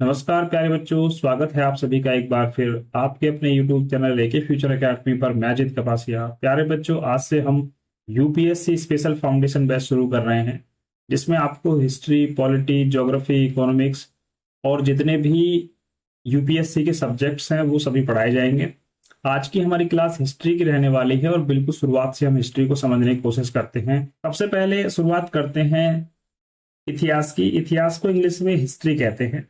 नमस्कार प्यारे बच्चों, स्वागत है आप सभी का एक बार फिर आपके अपने YouTube चैनल लेके फ्यूचर एकेडमी पर। मैं अजित कपासिया। प्यारे बच्चों, आज से हम यूपीएससी स्पेशल फाउंडेशन बैच शुरू कर रहे हैं, जिसमें आपको हिस्ट्री, पॉलिटी, ज्योग्राफी, इकोनॉमिक्स और जितने भी यूपीएससी के सब्जेक्ट्स हैं वो सभी पढ़ाए जाएंगे। आज की हमारी क्लास हिस्ट्री की रहने वाली है और बिल्कुल शुरुआत से हम हिस्ट्री को समझने की कोशिश करते हैं। सबसे पहले शुरुआत करते हैं इतिहास की। इतिहास को इंग्लिश में हिस्ट्री कहते हैं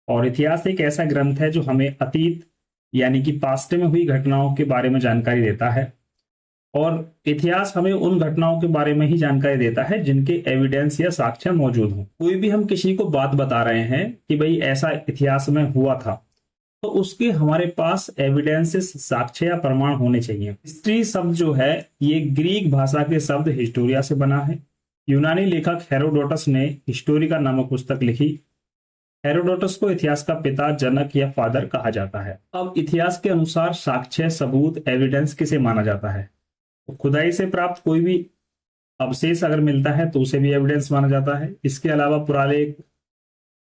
और इतिहास एक ऐसा ग्रंथ है जो हमें अतीत यानी कि पास्ट में हुई घटनाओं के बारे में जानकारी देता है। और इतिहास हमें उन घटनाओं के बारे में ही जानकारी देता है जिनके एविडेंस या साक्ष्य मौजूद हों। कोई भी हम किसी को बात बता रहे हैं कि भाई ऐसा इतिहास में हुआ था, तो उसके हमारे पास एविडेंसेस, साक्ष्य या प्रमाण होने चाहिए। हिस्ट्री शब्द जो है ये ग्रीक भाषा के शब्द हिस्टोरिया से बना है। यूनानी लेखक हेरोडोटस ने हिस्टोरिका नामक पुस्तक लिखी। हेरोडोटस को इतिहास का पिता, जनक या फादर कहा जाता है। अब इतिहास के अनुसार साक्ष्य, सबूत, एविडेंस किसे माना जाता है? तो खुदाई से प्राप्त कोई भी अवशेष अगर मिलता है तो उसे भी एविडेंस माना जाता है। इसके अलावा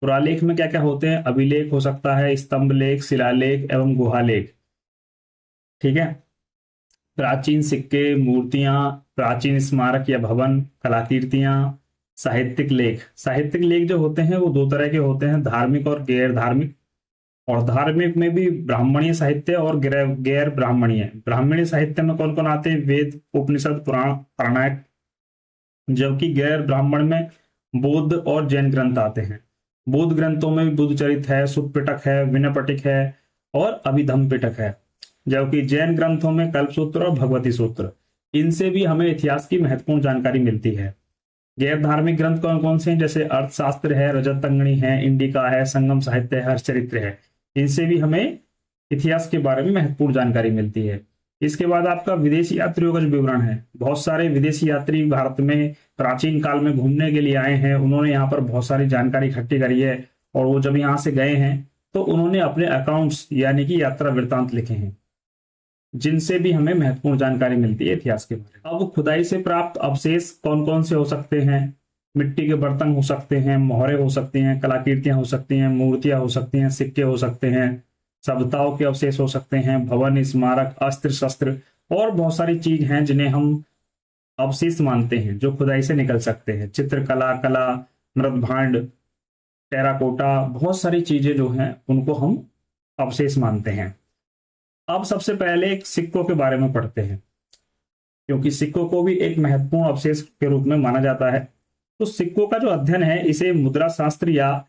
पुरालेख में क्या क्या होते हैं? अभिलेख हो सकता है, स्तंभ लेख, शिलालेख एवं गुहालेख। ठीक है। प्राचीन सिक्के, मूर्तियां, प्राचीन स्मारक या भवन, कलाकृतियां, साहित्यिक लेख। साहित्यिक लेख जो होते हैं वो दो तरह के होते हैं, धार्मिक और गैर धार्मिक। और धार्मिक में भी ब्राह्मणीय साहित्य और गैर ब्राह्मणीय। ब्राह्मणीय साहित्य में कौन कौन आते हैं? वेद, उपनिषद, पुराण, प्राणायक। जबकि गैर ब्राह्मण में बौद्ध और जैन ग्रंथ आते हैं। बौद्ध ग्रंथों में बुद्ध चरित है, सुत्पिटक है, विनयपिटक है और अभिधम्म पिटक है। जबकि जैन ग्रंथों में कल्पसूत्र और भगवती सूत्र। इनसे भी हमें इतिहास की महत्वपूर्ण जानकारी मिलती है। गैर धार्मिक ग्रंथ कौन कौन से हैं? जैसे अर्थशास्त्र है, रजतंगणी है, इंडिका है, संगम साहित्य है, हर्षचरित्र है। इनसे भी हमें इतिहास के बारे में महत्वपूर्ण जानकारी मिलती है। इसके बाद आपका विदेशी यात्रियों का जो विवरण है, बहुत सारे विदेशी यात्री भारत में प्राचीन काल में घूमने के लिए आए हैं। उन्होंने यहाँ पर बहुत सारी जानकारी इकट्ठी करी है और वो जब यहाँ से गए हैं तो उन्होंने अपने अकाउंट्स यानी कि यात्रा वृत्तांत लिखे हैं, जिनसे भी हमें महत्वपूर्ण जानकारी मिलती है इतिहास के बारे में। अब खुदाई से प्राप्त अवशेष कौन कौन से हो सकते हैं? मिट्टी के बर्तन हो सकते हैं, मोहरे हो सकती हैं, कलाकृतियां हो सकती हैं, मूर्तियां हो सकती हैं, सिक्के हो सकते हैं, सभ्यताओं के अवशेष हो सकते हैं, भवन, स्मारक, अस्त्र शस्त्र और बहुत सारी चीज हैं जिन्हें हम अवशेष मानते हैं, जो खुदाई से निकल सकते हैं। चित्रकला, कला, मृत भांड, टेराकोटा, बहुत सारी चीजें जो हैं उनको हम अवशेष मानते हैं। अब सबसे पहले एक सिक्कों के बारे में पढ़ते हैं, क्योंकि सिक्कों को भी एक महत्वपूर्ण अवशेष के रूप में माना जाता है। तो सिक्कों का जो अध्ययन है इसे मुद्रा शास्त्र या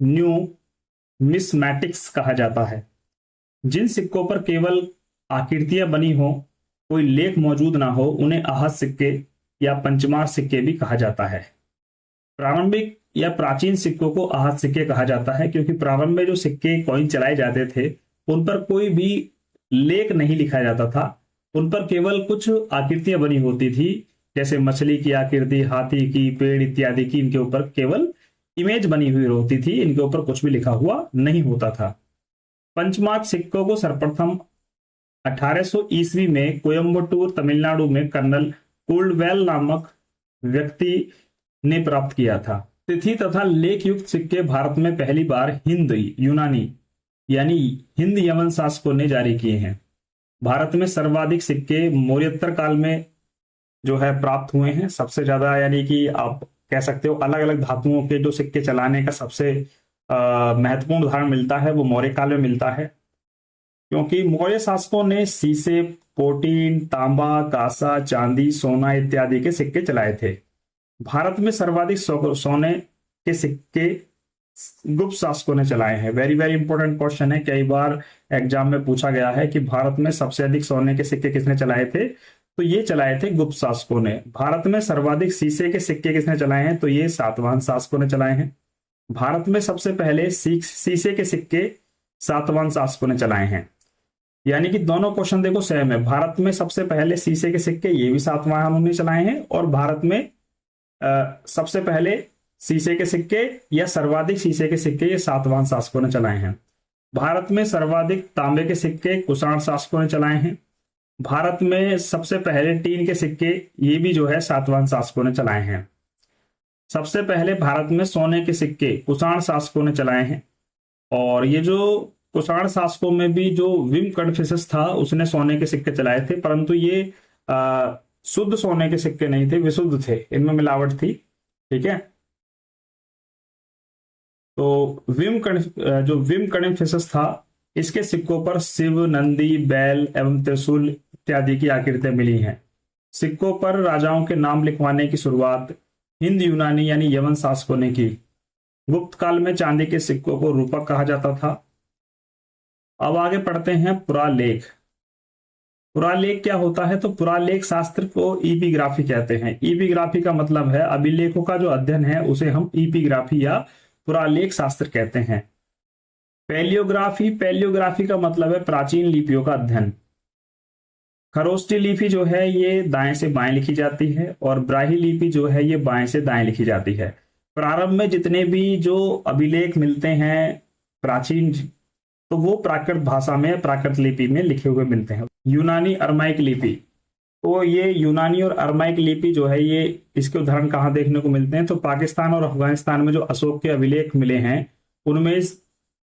न्यूमिस्मैटिक्स कहा जाता है। जिन सिक्कों पर केवल आकृतियां बनी हो, कोई लेख मौजूद ना हो, उन्हें आहत सिक्के या पंचमार सिक्के भी कहा जाता है। प्रारंभिक या प्राचीन सिक्कों को आहत सिक्के कहा जाता है, क्योंकि प्रारंभ में जो सिक्के कॉइन चलाए जाते थे उन पर कोई भी लेख नहीं लिखा जाता था। उन पर केवल कुछ आकृतियां बनी होती थी, जैसे मछली की आकृति, हाथी की, पेड़ इत्यादि की। इनके ऊपर केवल इमेज बनी हुई होती थी, इनके ऊपर कुछ भी लिखा हुआ नहीं होता था। पंचमार्क सिक्कों को सर्वप्रथम 1800 ईस्वी में कोयम्बटूर, तमिलनाडु में कर्नल कोल्डवेल नामक व्यक्ति ने प्राप्त किया था। तिथि तथा लेख युक्त सिक्के भारत में पहली बार हिंद यूनानी यानी हिंद यमन शासकों ने जारी किए हैं। भारत में सर्वाधिक सिक्के मौर्योत्तर काल में जो है प्राप्त हुए हैं। सबसे ज्यादा यानी कि आप कह सकते हो अलग अलग धातुओं के जो सिक्के चलाने का सबसे महत्वपूर्ण उदाहरण मिलता है वो मौर्य काल में मिलता है, क्योंकि मौर्य शासकों ने सीसे, पोटीन, तांबा, कांसा, चांदी, सोना इत्यादि के सिक्के चलाए थे। भारत में सर्वाधिक सोने के सिक्के गुप्त शासकों ने चलाए हैं। वेरी वेरी इंपॉर्टेंट क्वेश्चन है, कई बार एग्जाम में पूछा गया है कि भारत में सबसे अधिक सोने के सिक्के किसने चलाए थे? तो ये चलाए थे गुप्त शासकों ने। भारत में सर्वाधिक शीशे के सिक्के किसने चलाए हैं? तो ये सातवाहन शासकों ने चलाए हैं। भारत में सबसे पहले शीशे के सिक्के सातवाहन शासकों ने चलाए हैं। यानी कि दोनों क्वेश्चन देखो सेम है। भारत में सबसे पहले शीशे के सिक्के ये भी सातवाहनों ने चलाए हैं, और भारत में सबसे पहले शीशे के सिक्के या सर्वाधिक शीशे के सिक्के ये सातवाहन शासकों ने चलाए हैं। भारत में सर्वाधिक तांबे के सिक्के कुषाण शासकों ने चलाए हैं। भारत में सबसे पहले टीन के सिक्के ये भी जो है सातवाहन शासकों ने चलाए हैं। सबसे पहले भारत में सोने के सिक्के कुषाण शासकों ने चलाए हैं। और ये जो कुषाण शासकों में भी जो विम कड़फिसस था उसने सोने के सिक्के चलाए थे, परंतु ये शुद्ध सोने के सिक्के नहीं थे, विशुद्ध थे, इनमें मिलावट थी। ठीक है, तो जो विम कड़फिसस था इसके सिक्कों पर शिव, नंदी, बैल एवं त्रिशूल इत्यादि की आकृतियां मिली हैं। सिक्कों पर राजाओं के नाम लिखवाने की शुरुआत हिंद यूनानी यानी यवन शासकों ने की। गुप्त काल में चांदी के सिक्कों को रूपक कहा जाता था। अब आगे पढ़ते हैं पुरालेख। पुरालेख क्या होता है? तो पुरालेख शास्त्र को ईपीग्राफी कहते हैं। ईपीग्राफी का मतलब है अभिलेखों का जो अध्ययन है उसे हम ईपीग्राफी या पुरालेख शास्त्र कहते हैं। पैलियोग्राफी का मतलब है प्राचीन लिपियों का अध्ययन। खरोष्टी लिपि जो है ये दाएं से बाएं लिखी जाती है और ब्राही लिपि जो है ये बाएं से दाएं लिखी जाती है। प्रारंभ में जितने भी जो अभिलेख मिलते हैं प्राचीन, तो वो प्राकृत भाषा में, प्राकृत लिपि में लिखे हुए मिलते हैं। यूनानी अरमाइक लिपि, तो ये यूनानी और अरमाइक लिपि जो है ये इसके उदाहरण कहाँ देखने को मिलते हैं? तो पाकिस्तान और अफगानिस्तान में जो अशोक के अभिलेख मिले हैं उनमें इस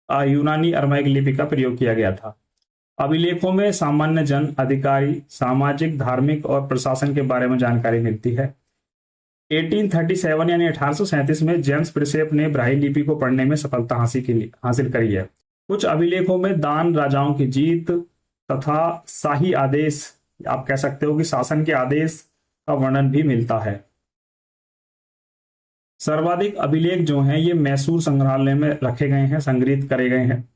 यूनानी अरमाइक लिपि का प्रयोग किया गया था। अभिलेखों में सामान्य जन, अधिकारी, सामाजिक, धार्मिक और प्रशासन के बारे में जानकारी मिलती है। 1837 यानी 1837 में जेम्स प्रिसेप ने ब्राही लिपि को पढ़ने में सफलता हासिल करी है। कुछ अभिलेखों में दान, राजाओं की जीत तथा शाही आदेश, आप कह सकते हो कि शासन के आदेश का वर्णन भी मिलता है। सर्वाधिक अभिलेख जो हैं ये मैसूर संग्रहालय में रखे गए हैं, संग्रहित करे गए हैं।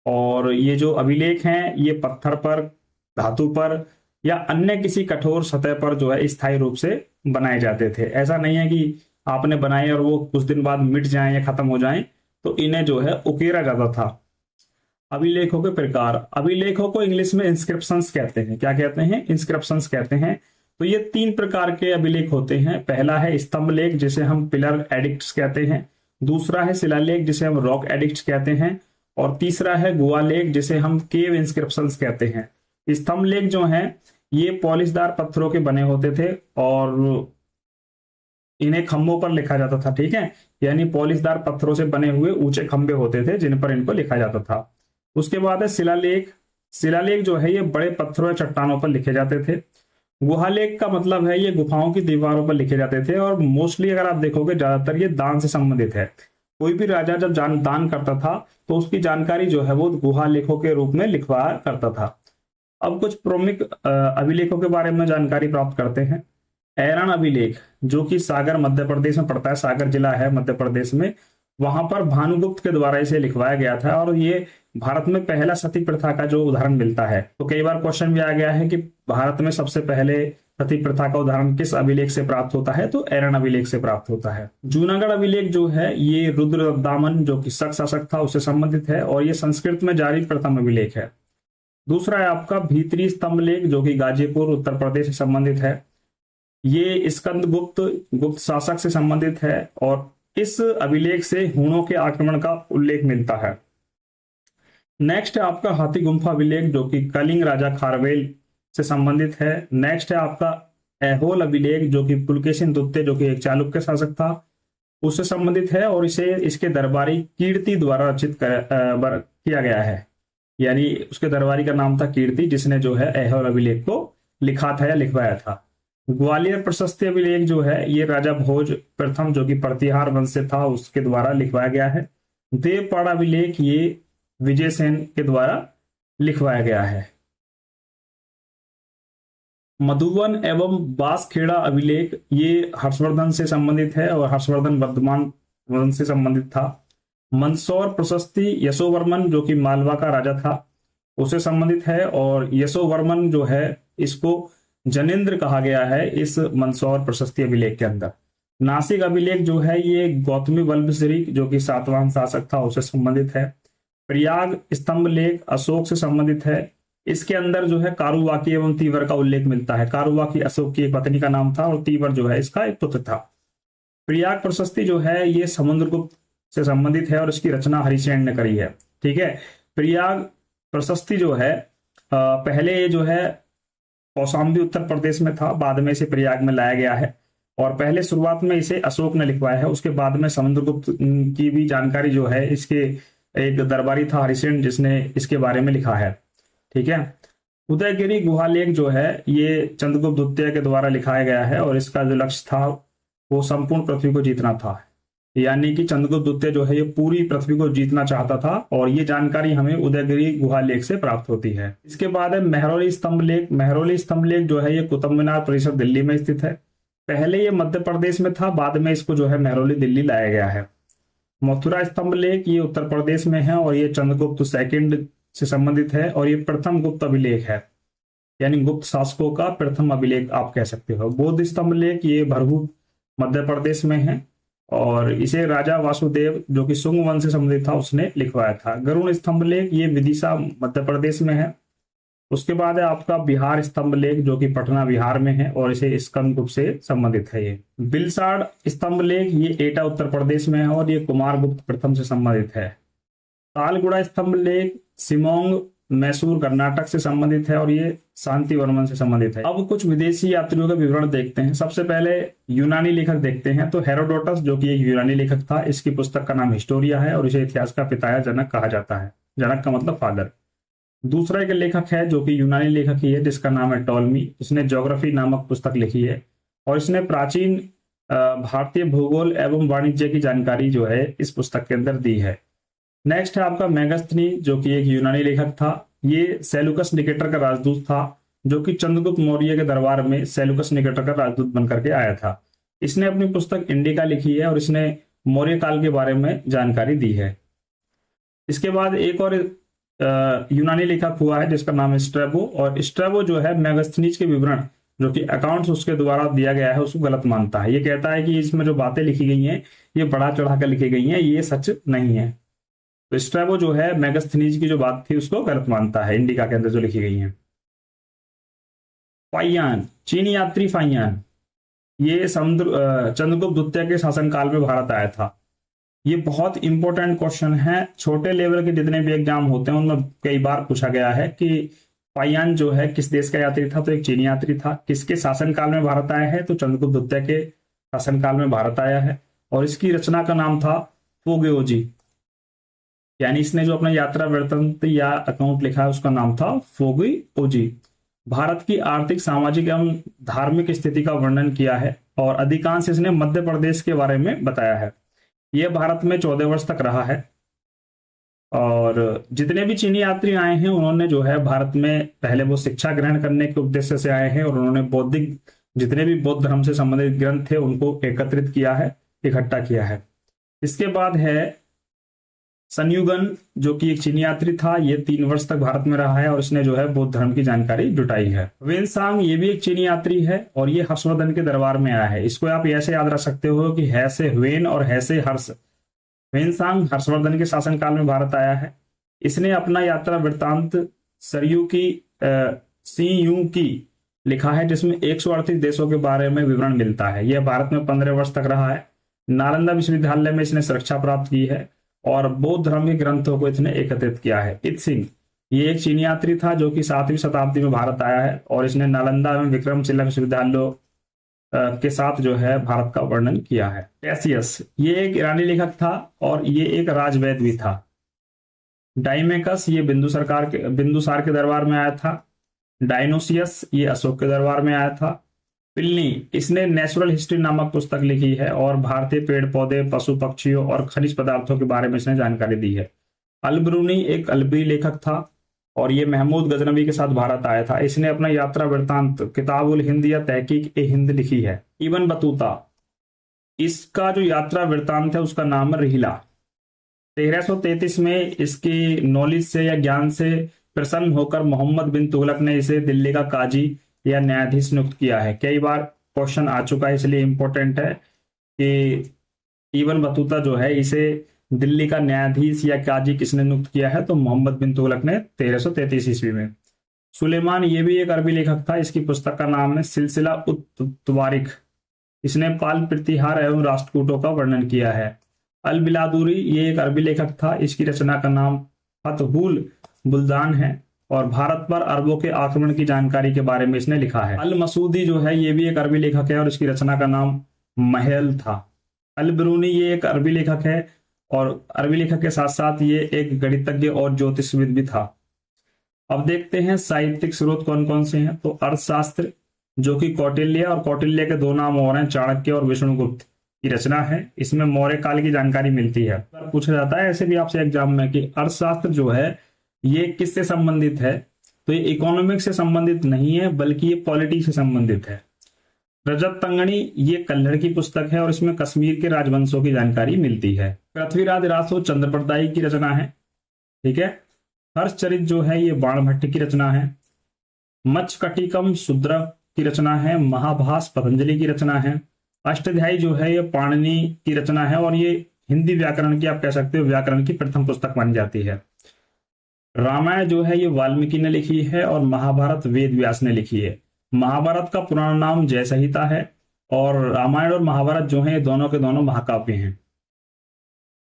और ये जो अभिलेख हैं ये पत्थर पर, धातु पर या अन्य किसी कठोर सतह पर जो है स्थायी रूप से बनाए जाते थे। ऐसा नहीं है कि आपने बनाए और वो कुछ दिन बाद मिट जाएं या खत्म हो जाएं, तो इन्हें जो है उकेरा जाता था। अभिलेखों के प्रकार, अभिलेखों को इंग्लिश में इंस्क्रिप्शंस कहते हैं। क्या कहते हैं? इंस्क्रिप्शंस कहते हैं। तो ये 3 प्रकार के अभिलेख होते हैं। पहला है स्तंभ लेख जिसे हम पिलर एडिक्ट्स कहते हैं, दूसरा है शिलालेख जिसे हम रॉक एडिक्ट्स कहते हैं, और तीसरा है गुहा लेख जिसे हम केव इंस्क्रिप्शंस कहते हैं। स्तंभ लेख जो हैं ये पॉलिशदार पत्थरों के बने होते थे और इन्हें खंभों पर लिखा जाता था। ठीक है, यानी पॉलिशदार पत्थरों से बने हुए ऊंचे खंभे होते थे जिन पर इनको लिखा जाता था। उसके बाद है शिलालेख। शिलालेख जो है ये बड़े पत्थरों या चट्टानों पर लिखे जाते थे। गुहालेख का मतलब है ये गुफाओं की दीवारों पर लिखे जाते थे और मोस्टली अगर आप देखोगे ज्यादातर ये दान से संबंधित है। कोई भी राजा जब दान करता था तो उसकी जानकारी जो है वो गुहालेखों के रूप में लिखवाया करता था। अब कुछ प्रमुख अभिलेखों के बारे में जानकारी प्राप्त करते हैं। ऐरण अभिलेख जो कि सागर मध्य प्रदेश में पड़ता है, सागर जिला है मध्य प्रदेश में, वहां पर भानुगुप्त के द्वारा इसे लिखवाया गया था और ये भारत में पहला सती प्रथा का जो उदाहरण मिलता है। तो कई बार क्वेश्चन भी आ गया है कि भारत में सबसे पहले सती प्रथा का उदाहरण किस अभिलेख से प्राप्त होता है? तो ऐरण अभिलेख से प्राप्त होता है। जूनागढ़ अभिलेख जो है ये रुद्रदामन जो कि शक शासक था उससे संबंधित है और ये संस्कृत में जारी प्रथम अभिलेख है। दूसरा है आपका भीतरी स्तंभ लेख जो कि गाजीपुर उत्तर प्रदेश से संबंधित है। ये गुप्त शासक से संबंधित है और इस अभिलेख से हूणों के आक्रमण का उल्लेख मिलता है। नेक्स्ट है आपका हाथी गुम्फा अभिलेख जो कि कलिंग राजा खारवेल से संबंधित है। नेक्स्ट है आपका ऐहोल अभिलेख जो कि पुलकेशिन द्वितीय जो कि एक चालुक्य शासक था उससे संबंधित है और इसे इसके दरबारी कीर्ति द्वारा रचित किया गया है, यानी उसके दरबारी का नाम था कीर्ति जिसने जो है ऐहोल अभिलेख को लिखा था या लिखवाया था। ग्वालियर प्रशस्ति अभिलेख जो है ये राजा भोज प्रथम जो कि प्रतिहार वंश से था उसके द्वारा लिखवाया गया है। देवपाड़ा अभिलेख ये विजय सेन के द्वारा लिखवाया गया है। मधुवन एवं बांसखेड़ा अभिलेख ये हर्षवर्धन से संबंधित है और हर्षवर्धन वर्धमान वंश से संबंधित था। मंदसौर प्रशस्ति यशोवर्मन जो कि मालवा का राजा था उससे संबंधित है और यशोवर्मन जो है इसको जनेन्द्र कहा गया है इस मंदसौर प्रशस्ति अभिलेख के अंदर। नासिक अभिलेख जो है ये गौतमी वल्लभश्री जो कि सातवाहन शासक था उससे संबंधित है। प्रयाग स्तंभ लेख अशोक से संबंधित है। इसके अंदर जो है कारुवाकी एवं तीवर का उल्लेख मिलता है। कारुवाकी अशोक की एक पत्नी का नाम था और तीवर जो है इसका एक पुत्र था। प्रयाग प्रशस्ति जो है ये समुद्रगुप्त से संबंधित है और इसकी रचना हरिसेन ने करी है। ठीक है, प्रयाग प्रशस्ति जो है पहले ये जो है कौशाम्बी उत्तर प्रदेश में था, बाद में इसे प्रयाग में लाया गया है और पहले शुरुआत में इसे अशोक ने लिखवाया है। उसके बाद में समुद्रगुप्त की भी जानकारी जो है इसके एक दरबारी था हरिसेन, जिसने इसके बारे में लिखा है। ठीक है। उदयगिरी गुहा लेख जो है ये चंद्रगुप्त द्वितीय के द्वारा लिखाया गया है, और इसका जो लक्ष्य था वो संपूर्ण पृथ्वी को जीतना था। यानी कि चंद्रगुप्त द्वितीय जो है ये पूरी पृथ्वी को जीतना चाहता था, और ये जानकारी हमें उदयगिरी गुहा लेख से प्राप्त होती है। इसके बाद है मेहरौली स्तंभ लेख। मेहरौली स्तंभ लेख जो है ये कुतुब मीनार परिसर दिल्ली में स्थित है। पहले ये मध्य प्रदेश में था, बाद में इसको जो है मेहरौली दिल्ली लाया गया है। मथुरा स्तंभ लेख ये उत्तर प्रदेश में है, और ये चंद्रगुप्त सेकंड से संबंधित है, और ये प्रथम गुप्त अभिलेख है, यानी गुप्त शासकों का प्रथम अभिलेख आप कह सकते हो। बौद्ध स्तंभ लेख ये भरभूत मध्य प्रदेश में है, और इसे राजा वासुदेव जो कि शुंग वंश से संबंधित था उसने लिखवाया था। गरुड़ स्तंभ लेख ये विदिशा मध्य प्रदेश में है। उसके बाद है आपका बिहार स्तंभ लेख जो कि पटना बिहार में है, और इसे स्कंदगुप्त से संबंधित है। ये बिलसाड़ स्तंभ लेख ये एटा उत्तर प्रदेश में है, और ये कुमारगुप्त प्रथम से संबंधित है। तालगुड़ा स्तंभ लेख सिमोंग मैसूर कर्नाटक से संबंधित है, और ये शांति वर्मन से संबंधित है। अब कुछ विदेशी यात्रियों का विवरण देखते हैं। सबसे पहले यूनानी लेखक देखते हैं। तो हेरोडोटस जो कि एक यूनानी लेखक था, इसकी पुस्तक का नाम हिस्टोरिया है, और इसे इतिहास का पिता या जनक कहा जाता है। जनक का मतलब फादर। दूसरा एक लेखक है जो कि यूनानी लेखक ही है, जिसका नाम है टॉलमी। इसने ज्योग्राफी नामक पुस्तक लिखी है, और इसने प्राचीन भारतीय भूगोल एवं वाणिज्य की जानकारी जो है इस पुस्तक के अंदर दी है। नेक्स्ट है आपका मेगस्थनी जो कि एक यूनानी लेखक था। ये सेलुकस निकेटर का राजदूत था, जो कि चंद्रगुप्त मौर्य के दरबार में सेलुकस निकेटर का राजदूत बनकर के आया था। इसने अपनी पुस्तक इंडिका लिखी है, और इसने मौर्य काल के बारे में जानकारी दी है। इसके बाद एक और यूनानी लेखक हुआ है जिसका नाम है स्ट्रैबो, और स्ट्रैबो जो है मेगस्थनीज के विवरण जो कि अकाउंट्स उसके द्वारा दिया गया है उसको गलत मानता है। ये कहता है कि इसमें जो बातें लिखी गई हैं ये बढ़ा चढ़ा कर लिखी गई हैं, ये सच नहीं है। तो स्ट्रैबो जो है मेगस्थनीज की जो बात थी उसको गलत मानता है, इंडिका के अंदर जो लिखी गई है। फाइयान, चीनी यात्री फाइयान, ये चंद्रगुप्त द्वितीय के शासनकाल में भारत आया था। ये बहुत इंपॉर्टेंट क्वेश्चन है। छोटे लेवल के जितने भी एग्जाम होते हैं उनमें कई बार पूछा गया है कि फाइयान जो है किस देश का यात्री था। तो एक चीनी यात्री था। किसके शासनकाल में भारत आया है? तो चंद्रगुप्त द्वितीय के शासनकाल में भारत आया है, और इसकी रचना का नाम था फोगेओजी। यानी इसने जो अपना यात्रा वृत्तांत या अकाउंट लिखा है उसका नाम था फोगेओजी। भारत की आर्थिक, सामाजिक एवं धार्मिक स्थिति का वर्णन किया है, और अधिकांश इसने मध्य प्रदेश के बारे में बताया है। यह भारत में 14 वर्ष तक रहा है, और जितने भी चीनी यात्री आए हैं उन्होंने जो है भारत में पहले वो शिक्षा ग्रहण करने के उद्देश्य से आए हैं, और उन्होंने बौद्धिक जितने भी बौद्ध धर्म से संबंधित ग्रंथ थे उनको एकत्रित किया है, इकट्ठा किया है। इसके बाद है संयुगन जो कि एक चीनी यात्री था। ये 3 वर्ष तक भारत में रहा है, और इसने जो है बौद्ध धर्म की जानकारी जुटाई है। वेनसांग ये भी एक चीनी यात्री है, और ये हर्षवर्धन के दरबार में आया है। इसको आप ऐसे याद रख सकते हो कि है से वेन और है से हर्ष। वेनसांग हर्षवर्धन के शासनकाल में भारत आया है। इसने अपना यात्रा वृत्तांत सरयू की सी यू की लिखा है, जिसमें 138 देशों के बारे में विवरण मिलता है। यह भारत में 15 वर्ष तक रहा है। नालंदा विश्वविद्यालय में इसने सुरक्षा प्राप्त की है, और बौद्ध धर्म के ग्रंथों को इसने एकत्रित किया है। इत्सिंग ये एक चीनी यात्री था जो कि 7वीं शताब्दी में भारत आया है, और इसने नालंदा एवं विक्रमशिला विश्वविद्यालयों के साथ जो है भारत का वर्णन किया है। टेसियस ये एक ईरानी लेखक था, और ये एक राजवैद्य भी था। डाइमेकस ये बिंदुसार के दरबार में आया था। डायनोसियस ये अशोक के दरबार में आया था। पिलनी इसने नेचुरल हिस्ट्री नामक पुस्तक लिखी है, और भारतीय पेड़ पौधे, पशु पक्षियों और खनिज पदार्थों के बारे में इसने जानकारी दी है। अलबरूनी एक अल्बरी लेखक था, और ये महमूद गजनवी के साथ भारत आया था। इसने अपना यात्रा वृत्तांत किताबुल हिंद या तहकीक ए हिंद लिखी है। इब्न बतूता इसका जो यात्रा वृत्तांत है उसका नाम है रिहिला। 1333 में इसकी नॉलेज से या ज्ञान से प्रसन्न होकर मोहम्मद बिन तुगलक ने इसे दिल्ली का काजी या न्यायाधीश नियुक्त किया है। कई बार क्वेश्चन आ चुका है, इसलिए इंपॉर्टेंट है कि इब्न बतूता जो है इसे दिल्ली का न्यायाधीश या काजी किसने नियुक्त किया है? तो मोहम्मद बिन तुगलक ने 1333 ईस्वी में। सुलेमान ये भी एक अरबी लेखक था। इसकी पुस्तक का नाम है सिलसिला उत तवारिख। इसने पाल प्रतिहार एवं राष्ट्रकूटों का वर्णन किया है। अल बिलादुरी ये एक अरबी लेखक था। इसकी रचना का नाम फतहुल बुल्दान है, और भारत पर अरबों के आक्रमण की जानकारी के बारे में इसने लिखा है। अल मसूदी जो है ये भी एक अरबी लेखक है, और इसकी रचना का नाम महल था। अल बिरूनी ये एक अरबी लेखक है, और अरबी लेखक के साथ साथ ये एक गणितज्ञ और ज्योतिषविद भी था। अब देखते हैं साहित्यिक स्रोत कौन कौन से हैं। तो अर्थशास्त्र, जो कि कौटिल्य, और कौटिल्य के दो नाम और हैं, चाणक्य और विष्णुगुप्त की रचना है। इसमें मौर्य काल की जानकारी मिलती है। पूछा जाता है ऐसे भी आपसे एग्जाम में कि अर्थशास्त्र जो है ये किससे संबंधित है, तो ये इकोनॉमिक्स से संबंधित नहीं है बल्कि ये पॉलिटी से संबंधित है। रजत तंगणी ये कल्हड़ की पुस्तक है और इसमें कश्मीर के राजवंशों की जानकारी मिलती है। पृथ्वीराज रासो चंद्रप्रदायी की रचना है। ठीक है। हर्षचरित जो है ये बाणभट्ट की रचना है। मच्छकटिकम शूद्र की रचना है। महाभास पतंजलि की रचना है। अष्टाध्यायी जो है ये पाणिनि की रचना है और ये हिंदी व्याकरण की, आप कह सकते हो व्याकरण की प्रथम पुस्तक मानी जाती है। रामायण जो है ये वाल्मीकि ने लिखी है और महाभारत वेद व्यास ने लिखी है। महाभारत का पुराना नाम जय संहिता है और रामायण और महाभारत जो है ये दोनों के दोनों महाकाव्य हैं।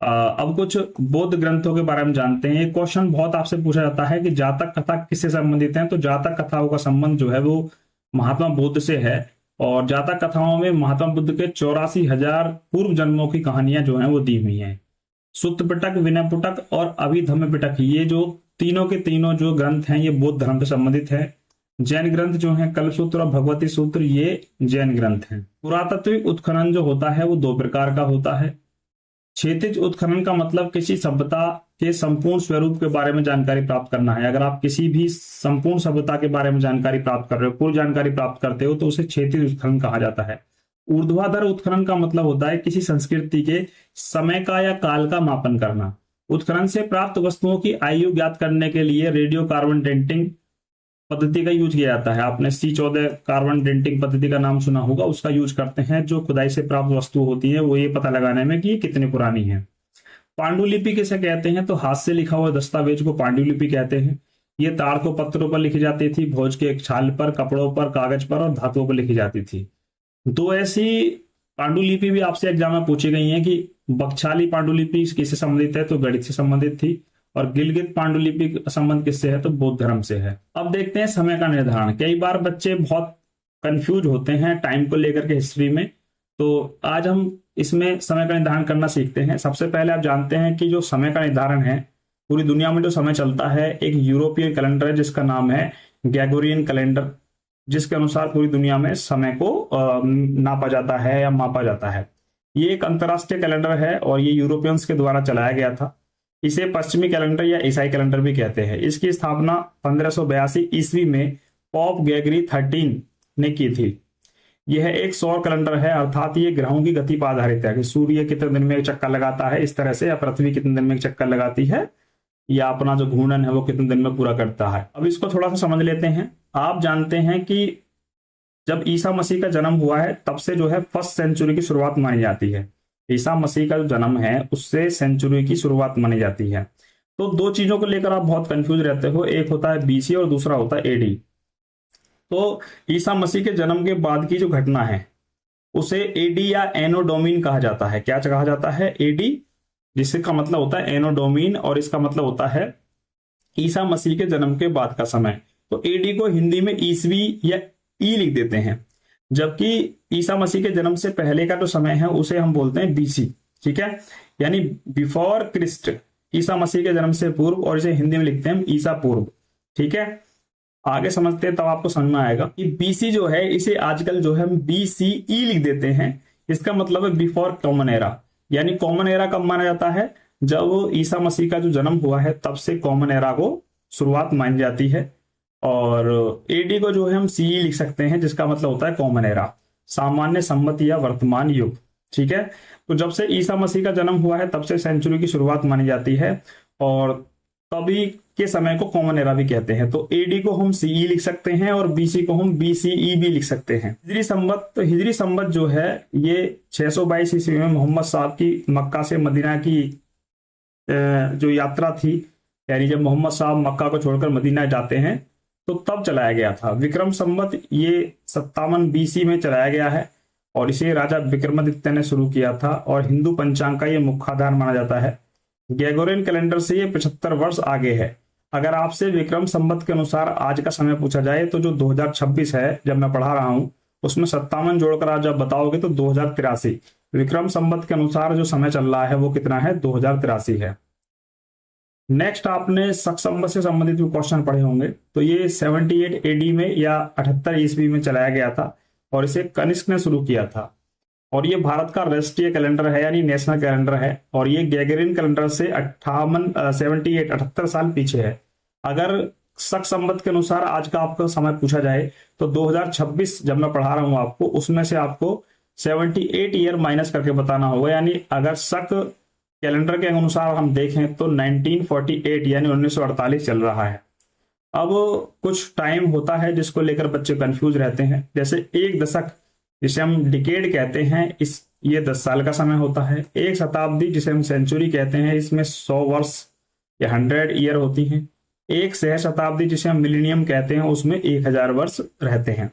अब कुछ बौद्ध ग्रंथों के बारे में जानते हैं। ये क्वेश्चन बहुत आपसे पूछा जाता है कि जातक कथा किससे संबंधित है। तो जातक कथाओं का संबंध जो है वो महात्मा बुद्ध से है और जातक कथाओं में महात्मा बुद्ध के 84,000 पूर्व जन्मों की कहानियां जो हैं वो दी हुई हैं। सुत्त पिटक, विनय पिटक और अभिधम्म पिटक, ये जो तीनों के तीनों जो ग्रंथ हैं ये बौद्ध धर्म से संबंधित है। जैन ग्रंथ जो है कल्पसूत्र और भगवती सूत्र, ये जैन ग्रंथ हैं। पुरातात्विक उत्खनन जो होता है वो दो प्रकार का होता है। क्षैतिज उत्खनन का मतलब किसी सभ्यता के संपूर्ण स्वरूप के बारे में जानकारी प्राप्त करना है। अगर आप किसी भी संपूर्ण सभ्यता के बारे में जानकारी प्राप्त कर रहे हो, पूरी जानकारी प्राप्त करते हो, तो उसे क्षैतिज उत्खनन कहा जाता है। ऊर्ध्वाधर उत्खनन का मतलब होता है किसी संस्कृति के समय का या काल का मापन करना। उत्खनन से प्राप्त वस्तुओं की आयु ज्ञात करने के लिए रेडियो कार्बन डेटिंग पद्धति का यूज किया जाता है। आपने C14 कार्बन डेटिंग पद्धति का नाम सुना होगा, उसका यूज करते हैं। जो खुदाई से प्राप्त वस्तु होती है वो ये पता लगाने में कि ये कितनी पुरानी है। पांडुलिपि किसे कहते हैं, तो हाथ से लिखा हुआ दस्तावेज को पांडुलिपि कहते हैं। ये ताड़ पत्रों पर लिखी जाती थी, भोज के एक छाल पर, कपड़ों पर, कागज पर और धातुओं पर लिखी जाती थी। दो ऐसी पांडुलिपि भी आपसे एग्जाम में पूछी गई है कि बकछाली पांडुलिपि किससे संबंधित है, तो गणित से संबंधित थी। और गिलगित पांडुलिपि का संबंध किससे है, तो बौद्ध धर्म से है। अब देखते हैं समय का निर्धारण। कई बार बच्चे बहुत कंफ्यूज होते हैं टाइम को लेकर के हिस्ट्री में, तो आज हम इसमें समय का निर्धारण करना सीखते हैं। सबसे पहले आप जानते हैं कि जो समय का निर्धारण है, पूरी दुनिया में जो समय चलता है, एक यूरोपियन कैलेंडर है जिसका नाम है ग्रेगोरियन कैलेंडर, जिसके अनुसार पूरी दुनिया में समय को नापा जाता है या मापा जाता है। ये एक अंतरराष्ट्रीय कैलेंडर है और ये यूरोपियंस के द्वारा चलाया गया था। इसे पश्चिमी कैलेंडर या ईसाई कैलेंडर भी कहते हैं। इसकी स्थापना 1582 ईस्वी में पॉप ग्रेगरी 13 ने की थी। यह एक सौर कैलेंडर है, अर्थात ये ग्रहों की गति पर आधारित है कि सूर्य कितने दिन में एक चक्कर लगाता है इस तरह से, या पृथ्वी कितने दिन में एक चक्कर लगाती है, या अपना जो घूर्णन है वो कितने दिन में पूरा करता है। अब इसको थोड़ा सा समझ लेते हैं। आप जानते हैं कि जब ईसा मसीह का जन्म हुआ है तब से जो है फर्स्ट सेंचुरी की शुरुआत मानी जाती है। ईसा मसीह का जो जन्म है उससे सेंचुरी की शुरुआत मानी जाती है। तो दो चीजों को लेकर आप बहुत कंफ्यूज रहते हो, एक होता है बीसी और दूसरा होता है एडी। तो ईसा मसीह के जन्म के बाद की जो घटना है उसे एडी या एनो डोमिन कहा जाता है। क्या कहा जाता है? एडी, जिसका मतलब होता है एनो डोमिन, और इसका मतलब होता है ईसा मसीह के जन्म के बाद का समय। तो एडी को हिंदी में ईसवी या ई लिख देते हैं, जबकि ईसा मसीह के जन्म से पहले का जो समय है उसे हम बोलते हैं बीसी। ठीक है, यानी बिफोर क्रिस्ट, ईसा मसीह के जन्म से पूर्व, और इसे हिंदी में लिखते हैं ईसा पूर्व। ठीक है, आगे समझते हैं तब आपको समझ में आएगा कि बीसी जो है इसे आजकल जो है हम बीसीई लिख देते हैं। इसका मतलब है बिफोर कॉमन एरा। यानी कॉमन एरा कब माना जाता है? जब ईसा मसीह का जो जन्म हुआ है तब से कॉमन एरा को शुरुआत मानी जाती है। और एडी को जो है हम सीई लिख सकते हैं, जिसका मतलब होता है कॉमन एरा, सामान्य सम्मति या वर्तमान युग। ठीक है, तो जब से ईसा मसीह का जन्म हुआ है तब से सेंचुरी की शुरुआत मानी जाती है और तभी के समय को कॉमन एरा भी कहते हैं। तो एडी को हम सीई लिख सकते हैं और बीसी को हम बीसीई भी लिख सकते हैं। हिजरी संवत, तो हिजरी संवत जो है ये 622 ईस्वी में मोहम्मद साहब की मक्का से मदीना की जो यात्रा थी, यानी जब मोहम्मद साहब मक्का को छोड़कर मदीना जाते हैं तो तब चलाया गया था। विक्रम संवत ये 57 बीसी में चलाया गया है और इसे राजा विक्रमादित्य ने शुरू किया था और हिंदू पंचांग का ये मुख्य आधार माना जाता है। ग्रेगोरियन कैलेंडर से ये 75 वर्ष आगे है। अगर आपसे विक्रम संवत के अनुसार आज का समय पूछा जाए तो जो 2026 है, जब मैं पढ़ा रहा हूं उसमें 57 जोड़कर आज जब बताओगे तो 2083, विक्रम संवत के अनुसार जो समय चल रहा है वो कितना है, 2083 है। नेक्स्ट आपने शक संवत से संबंधित भी क्वेश्चन पढ़े होंगे, तो ये 78 एडी में या 78 ईस्वी में चलाया गया था और इसे कनिष्क ने शुरू किया था। और ये भारत का राष्ट्रीय कैलेंडर है, यानी नेशनल कैलेंडर है, और ये गैगरिन कैलेंडर से 78 साल पीछे है। अगर शक संवत के अनुसार आज का आपका समय पूछा जाए तो 2026 जब मैं पढ़ा रहा हूं आपको, उसमें से आपको 78 ईयर माइनस करके बताना होगा। यानी अगर शक कैलेंडर के अनुसार हम देखें तो 1948 यानी 1948 चल रहा है। अब कुछ टाइम होता है जिसको लेकर बच्चे कंफ्यूज रहते हैं, जैसे एक दशक जिसे हम डिकेड कहते हैं, ये 10 साल का समय होता है। एक शताब्दी जिसे हम सेंचुरी कहते हैं, इसमें 100 वर्ष या 100 ईयर होती हैं। एक सहस्राब्दी जिसे हम मिलेनियम कहते हैं, उसमें 1000 वर्ष रहते हैं।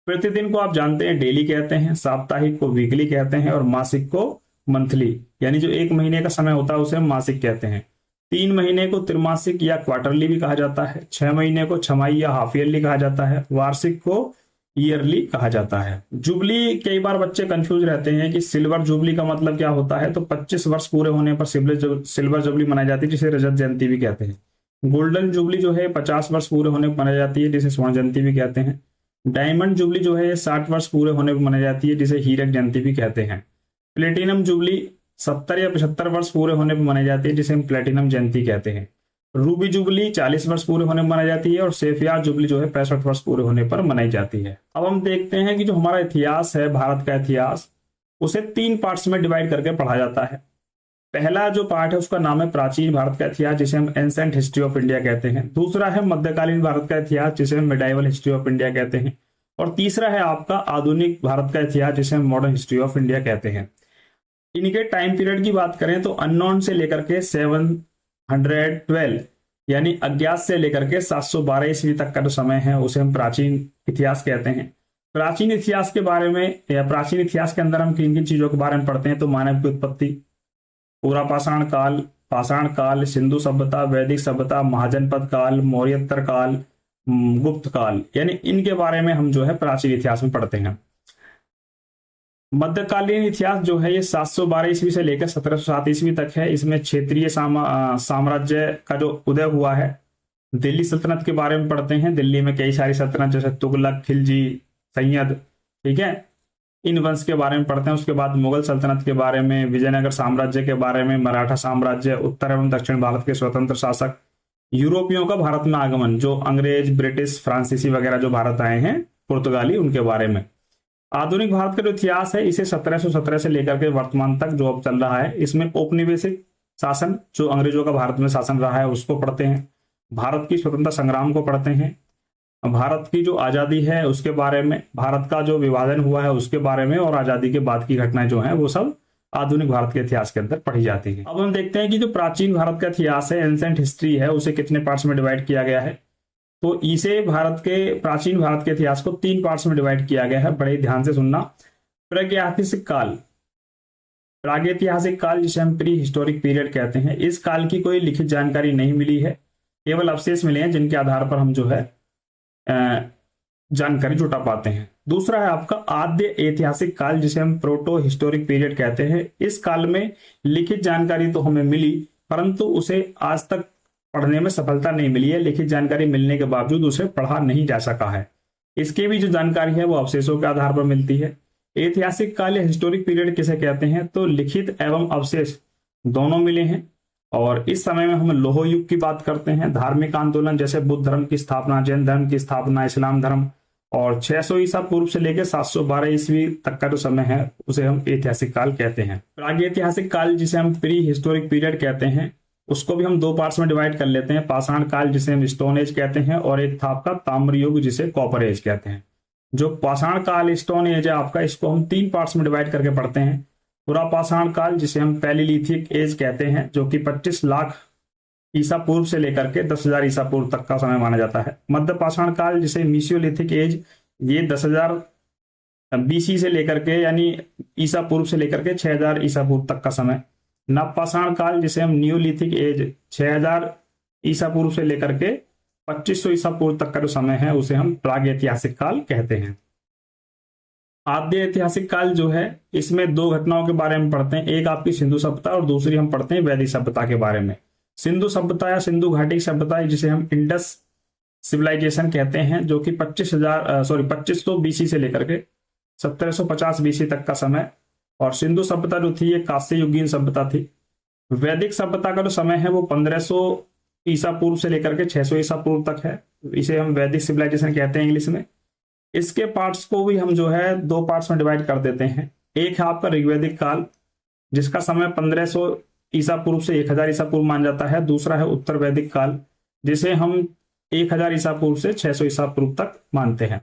प्रतिदिन को आप जानते हैं डेली कहते हैं, साप्ताहिक को वीकली कहते हैं और मासिक को मंथली, यानी जो एक महीने का समय होता है उसे हम मासिक कहते हैं। 3 महीने को त्रिमासिक या क्वार्टरली भी कहा जाता है। 6 महीने को छमाही या हाफ ईयरली कहा जाता है। वार्षिक को ईयरली कहा जाता है। जुबली, कई बार बच्चे कंफ्यूज रहते हैं कि सिल्वर जुबली का मतलब क्या होता है, तो 25 वर्ष पूरे होने पर सिल्वर जुबली मनाई जाती है, जिसे रजत जयंती भी कहते हैं। गोल्डन जुबली जो है 50 वर्ष पूरे होने पर मनाई जाती है, जिसे स्वर्ण जयंती भी कहते हैं। डायमंड जुबली जो है 60 वर्ष पूरे होने पर मनाई जाती है, जिसे हीरक जयंती भी कहते हैं। प्लेटिनम जुबली 70 या 75 वर्ष पूरे होने पर मनाई जाती है, जिसे हम प्लेटिनम जयंती कहते हैं। रूबी जुबली 40 वर्ष पूरे होने पर मनाई जाती है और सेफियार जुबली जो है 65 वर्ष पूरे होने पर मनाई जाती है। अब हम देखते हैं कि जो हमारा इतिहास है, भारत का इतिहास, उसे 3 पार्ट्स में डिवाइड करके पढ़ा जाता है। पहला जो पार्ट है उसका नाम है प्राचीन भारत का इतिहास, जिसे हम एंसेंट हिस्ट्री ऑफ इंडिया कहते हैं। दूसरा है मध्यकालीन भारत का इतिहास, जिसे हम मिडाइवल हिस्ट्री ऑफ इंडिया कहते हैं। और तीसरा है आपका आधुनिक भारत का इतिहास, जिसे हम मॉडर्न हिस्ट्री ऑफ इंडिया कहते हैं। इनके टाइम पीरियड की बात करें तो अननोन से लेकर के 712 यानी अज्ञात से लेकर के 712 ईस्वी तक का जो समय है उसे हम प्राचीन इतिहास कहते हैं। प्राचीन इतिहास के बारे में या प्राचीन इतिहास के अंदर हम किन किन चीजों के बारे में पढ़ते हैं, तो मानव की उत्पत्ति, पूरा पाषाण काल, सिंधु सभ्यता, वैदिक सभ्यता, महाजनपद काल, मौर्योत्तर काल, गुप्त काल, यानी इनके बारे में हम जो है प्राचीन इतिहास में पढ़ते हैं। मध्यकालीन इतिहास जो है ये 712 ईस्वी से लेकर 1707 ईस्वी तक है। इसमें क्षेत्रीय साम्राज्य का जो उदय हुआ है, दिल्ली सल्तनत के बारे में पढ़ते हैं। दिल्ली में कई सारी सल्तनत जैसे तुगलक, खिलजी, सैयद, ठीक है, इन वंश के बारे में पढ़ते हैं। उसके बाद मुगल सल्तनत के बारे में, विजयनगर साम्राज्य के बारे में, मराठा साम्राज्य, उत्तर एवं दक्षिण भारत के स्वतंत्र शासक, यूरोपियों का भारत में आगमन, जो अंग्रेज, ब्रिटिश, फ्रांसीसी वगैरह जो भारत आए हैं, पुर्तगाली, उनके बारे में। आधुनिक भारत का जो इतिहास है इसे 1717 से लेकर के वर्तमान तक जो अब चल रहा है, इसमें औपनिवेशिक शासन, जो अंग्रेजों का भारत में शासन रहा है, उसको पढ़ते हैं। भारत की स्वतंत्रता संग्राम को पढ़ते हैं। भारत की जो आजादी है उसके बारे में, भारत का जो विभाजन हुआ है उसके बारे में, और आजादी के बाद की घटनाएं जो हैं वो सब आधुनिक भारत के इतिहास के अंदर पढ़ी जाती है। अब हम देखते हैं कि जो प्राचीन भारत का इतिहास है, एंसेंट हिस्ट्री है, उसे कितने पार्ट्स में डिवाइड किया गया है। तो इसे प्राचीन भारत के इतिहास को 3 पार्ट्स में डिवाइड किया गया है। बड़े ध्यान से सुनना। प्रागैतिहासिक काल, प्रागैतिहासिक काल जिसे हम प्री हिस्टोरिक पीरियड कहते हैं, इस काल की कोई लिखित जानकारी नहीं मिली है, केवल अवशेष मिले हैं जिनके आधार पर हम जो है जानकारी जुटा पाते हैं। दूसरा है आपका आद्य ऐतिहासिक काल, जिसे हम प्रोटो हिस्टोरिक पीरियड कहते हैं। इस काल में लिखित जानकारी तो हमें मिली, परंतु उसे आज तक पढ़ने में सफलता नहीं मिली है। लिखित जानकारी मिलने के बावजूद उसे पढ़ा नहीं जा सका है। इसकी भी जो जानकारी है वो अवशेषों के आधार पर मिलती है। ऐतिहासिक काल या हिस्टोरिक पीरियड किसे कहते हैं, तो लिखित एवं अवशेष दोनों मिले हैं। और इस समय में हम लोह युग की बात करते हैं। धार्मिक आंदोलन जैसे बुद्ध धर्म की स्थापना, जैन धर्म की स्थापना, इस्लाम धर्म, और 600 ईसा पूर्व से लेकर 712 ईस्वी तक का जो समय है उसे हम ऐतिहासिक काल कहते हैं। प्रागैतिहासिक काल जिसे हम प्री हिस्टोरिक पीरियड कहते हैं, उसको भी हम 2 पार्ट्स में डिवाइड कर लेते हैं। पाषाण काल जिसे हम स्टोन एज कहते हैं, और एक था आपका ताम्र युग जिसे कॉपर एज कहते हैं। जो पाषाण काल, स्टोन एज है आपका, इसको हम 3 पार्ट्स में डिवाइड करके पढ़ते हैं। पूरा पाषाण काल जिसे हम पैलिलिथिक एज कहते हैं, जो कि 25 लाख ईसा पूर्व से लेकर के 10,000 ईसा पूर्व तक का समय माना जाता है। मध्य पाषाण काल जिसे मीसियोलिथिक एज, ये 10,000 बीसी से लेकर के यानी ईसा पूर्व से लेकर के 6,000 ईसा पूर्व तक का समय। नवपाषाण काल जिसे हम नियोलिथिक एज, 6,000 ईसा पूर्व से लेकर के 2500 ईसा पूर्व तक का जो समय है उसे हम प्रागैतिहासिक काल कहते हैं। आद्य ऐतिहासिक काल जो है, इसमें दो घटनाओं के बारे में पढ़ते हैं, एक आपकी सिंधु सभ्यता और दूसरी हम पढ़ते हैं वैदिक सभ्यता के बारे में। सिंधु सभ्यता या सिंधु घाटी सभ्यता, जिसे हम इंडस सिविलाइजेशन कहते हैं, जो कि 2500 बीसी से लेकर के 1750 बीसी तक का समय। और सिंधु सभ्यता जो थी ये कांस्य युगीन सभ्यता थी। वैदिक सभ्यता का जो समय है वो 1500 ईसा पूर्व से लेकर के 600 ईसा पूर्व तक है। इसे हम वैदिक सिविलाइजेशन कहते हैं इंग्लिश में। इसके पार्ट्स को भी हम जो है दो पार्ट्स में डिवाइड कर देते हैं। एक है आपका ऋग्वैदिक काल, जिसका समय 1500 ईसा पूर्व से 1000 ईसा पूर्व मान जाता है। दूसरा है उत्तर वैदिक काल, जिसे हम 1000 ईसा पूर्व से 600 ईसा पूर्व तक मानते हैं।